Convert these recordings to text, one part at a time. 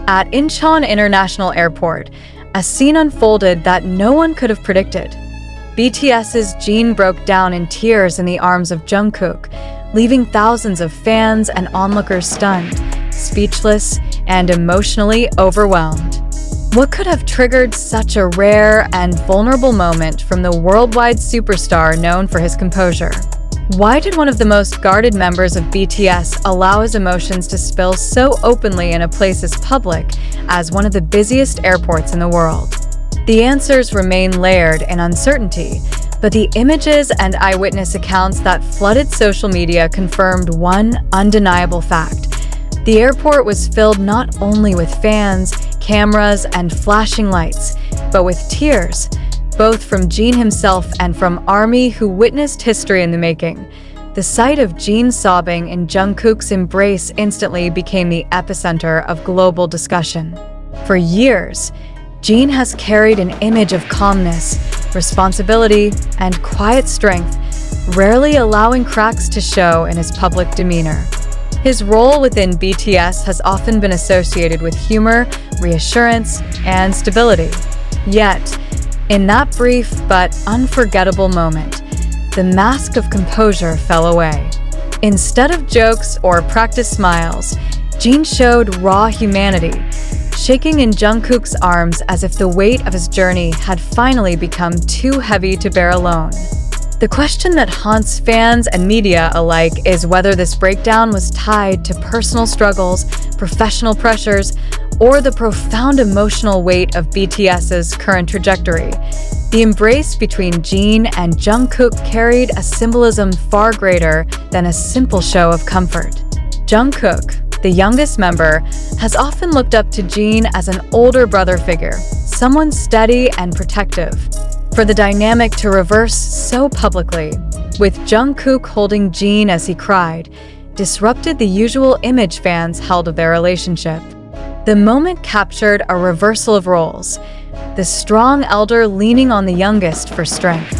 At Incheon International Airport, a scene unfolded that no one could have predicted. BTS's Jin broke down in tears in the arms of Jungkook, leaving thousands of fans and onlookers stunned, speechless, and emotionally overwhelmed. What could have triggered such a rare and vulnerable moment from the worldwide superstar known for his composure? Why did one of the most guarded members of BTS allow his emotions to spill so openly in a place as public as one of the busiest airports in the world? The answers remain layered in uncertainty, but the images and eyewitness accounts that flooded social media confirmed one undeniable fact. The airport was filled not only with fans, cameras, and flashing lights, but with tears, both from Jin himself and from ARMY who witnessed history in the making. The sight of Jin sobbing in Jungkook's embrace instantly became the epicenter of global discussion. For years, Jin has carried an image of calmness, responsibility, and quiet strength, rarely allowing cracks to show in his public demeanor. His role within BTS has often been associated with humor, reassurance, and stability. Yet, in that brief but unforgettable moment, the mask of composure fell away. Instead of jokes or practiced smiles, Jin showed raw humanity, shaking in Jungkook's arms as if the weight of his journey had finally become too heavy to bear alone. The question that haunts fans and media alike is whether this breakdown was tied to personal struggles, professional pressures, or the profound emotional weight of BTS's current trajectory. The embrace between Jin and Jungkook carried a symbolism far greater than a simple show of comfort. Jungkook, the youngest member, has often looked up to Jin as an older brother figure, someone steady and protective. For the dynamic to reverse so publicly, with Jungkook holding Jin as he cried, disrupted the usual image fans held of their relationship. The moment captured a reversal of roles, the strong elder leaning on the youngest for strength.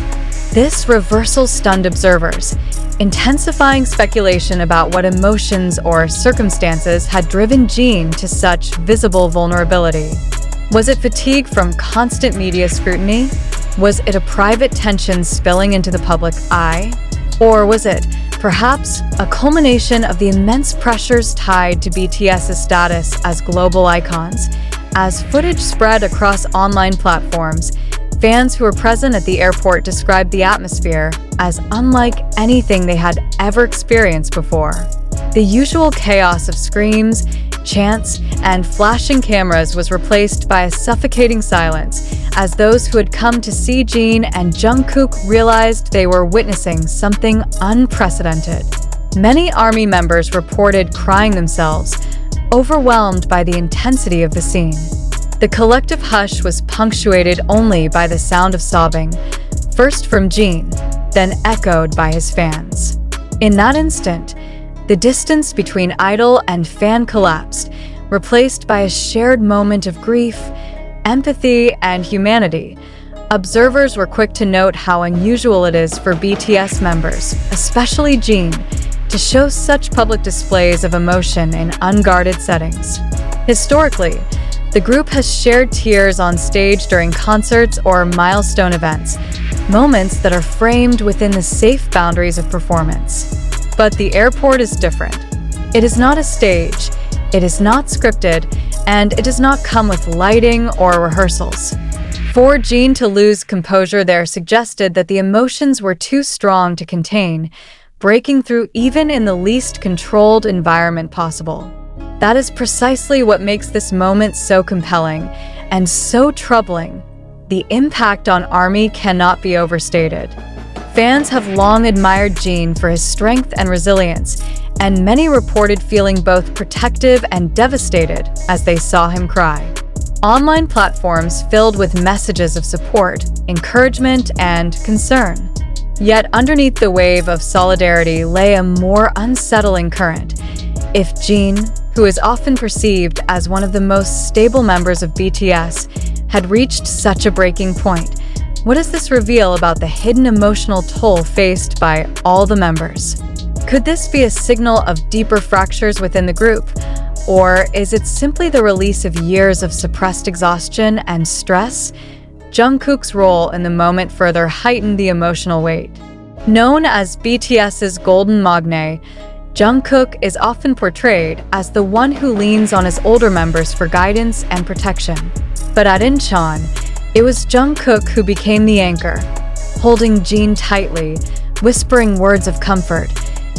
This reversal stunned observers, intensifying speculation about what emotions or circumstances had driven Jin to such visible vulnerability. Was it fatigue from constant media scrutiny? Was it a private tension spilling into the public eye? Or was it, perhaps, a culmination of the immense pressures tied to BTS's status as global icons? As footage spread across online platforms, fans who were present at the airport described the atmosphere as unlike anything they had ever experienced before. The usual chaos of screams, chants, and flashing cameras was replaced by a suffocating silence as those who had come to see Jin and Jungkook realized they were witnessing something unprecedented. Many ARMY members reported crying themselves, overwhelmed by the intensity of the scene. The collective hush was punctuated only by the sound of sobbing, first from Jin, then echoed by his fans. In that instant, the distance between idol and fan collapsed, replaced by a shared moment of grief, empathy, and humanity. Observers were quick to note how unusual it is for BTS members, especially Jin, to show such public displays of emotion in unguarded settings. Historically, the group has shared tears on stage during concerts or milestone events, moments that are framed within the safe boundaries of performance. But the airport is different. It is not a stage, it is not scripted, and it does not come with lighting or rehearsals. For Jin to lose composure there suggested that the emotions were too strong to contain, breaking through even in the least controlled environment possible. That is precisely what makes this moment so compelling and so troubling. The impact on ARMY cannot be overstated. Fans have long admired Jin for his strength and resilience, and many reported feeling both protective and devastated as they saw him cry. Online platforms filled with messages of support, encouragement, and concern. Yet underneath the wave of solidarity lay a more unsettling current. If Jin, who is often perceived as one of the most stable members of BTS, had reached such a breaking point, what does this reveal about the hidden emotional toll faced by all the members? Could this be a signal of deeper fractures within the group, Or is it simply the release of years of suppressed exhaustion and stress? Jungkook's role in the moment further heightened the emotional weight. Known as BTS's Golden Magne, Jungkook is often portrayed as the one who leans on his older members for guidance and protection. But at Incheon, it was Jungkook who became the anchor, holding Jin tightly, whispering words of comfort,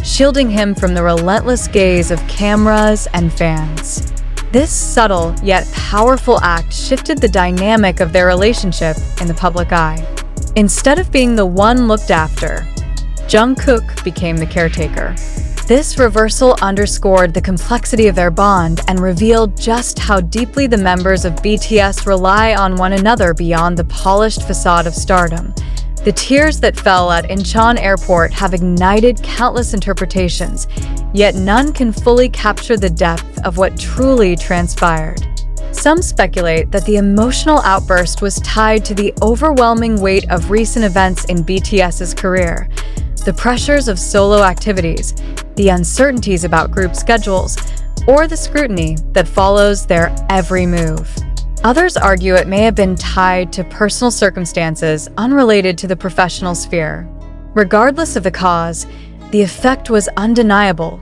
shielding him from the relentless gaze of cameras and fans. This subtle yet powerful act shifted the dynamic of their relationship in the public eye. Instead of being the one looked after, Jungkook became the caretaker. This reversal underscored the complexity of their bond and revealed just how deeply the members of BTS rely on one another beyond the polished facade of stardom. The tears that fell at Incheon Airport have ignited countless interpretations, yet none can fully capture the depth of what truly transpired. Some speculate that the emotional outburst was tied to the overwhelming weight of recent events in BTS's career, the pressures of solo activities, the uncertainties about group schedules, or the scrutiny that follows their every move. Others argue it may have been tied to personal circumstances unrelated to the professional sphere. Regardless of the cause, the effect was undeniable.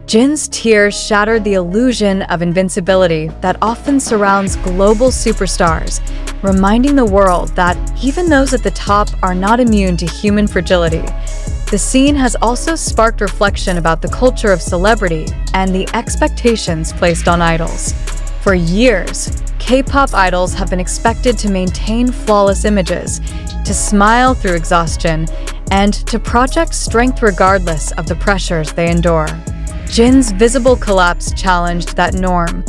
Jin's tears shattered the illusion of invincibility that often surrounds global superstars, reminding the world that even those at the top are not immune to human fragility. The scene has also sparked reflection about the culture of celebrity and the expectations placed on idols. For years, K-pop idols have been expected to maintain flawless images, to smile through exhaustion, and to project strength regardless of the pressures they endure. Jin's visible collapse challenged that norm,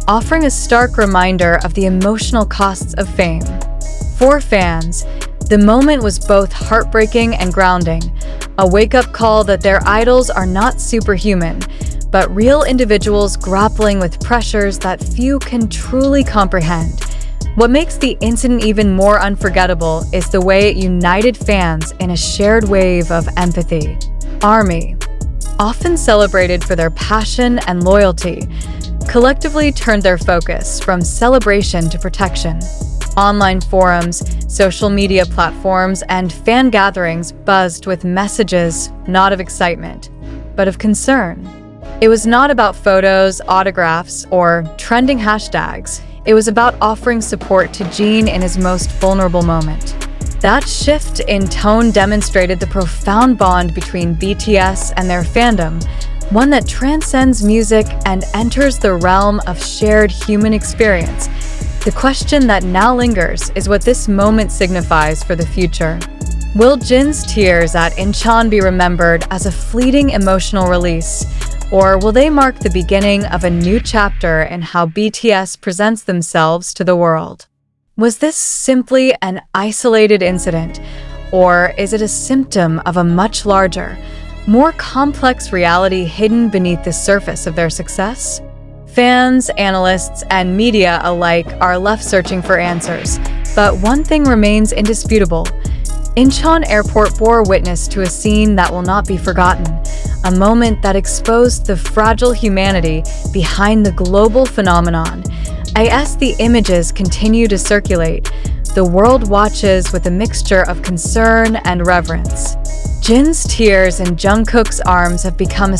offering a stark reminder of the emotional costs of fame. For fans, the moment was both heartbreaking and grounding, a wake-up call that their idols are not superhuman, but real individuals grappling with pressures that few can truly comprehend. What makes the incident even more unforgettable is the way it united fans in a shared wave of empathy. ARMY, often celebrated for their passion and loyalty, collectively turned their focus from celebration to protection. Online forums, social media platforms, and fan gatherings buzzed with messages not of excitement, but of concern. It was not about photos, autographs, or trending hashtags. It was about offering support to Jin in his most vulnerable moment. That shift in tone demonstrated the profound bond between BTS and their fandom, one that transcends music and enters the realm of shared human experience. The question that now lingers is what this moment signifies for the future. Will Jin's tears at Incheon be remembered as a fleeting emotional release, or will they mark the beginning of a new chapter in how BTS presents themselves to the world? Was this simply an isolated incident, or is it a symptom of a much larger, more complex reality hidden beneath the surface of their success? Fans, analysts, and media alike are left searching for answers, but one thing remains indisputable. Incheon Airport bore witness to a scene that will not be forgotten, a moment that exposed the fragile humanity behind the global phenomenon. As the images continue to circulate, the world watches with a mixture of concern and reverence. Jin's tears in Jungkook's arms have become a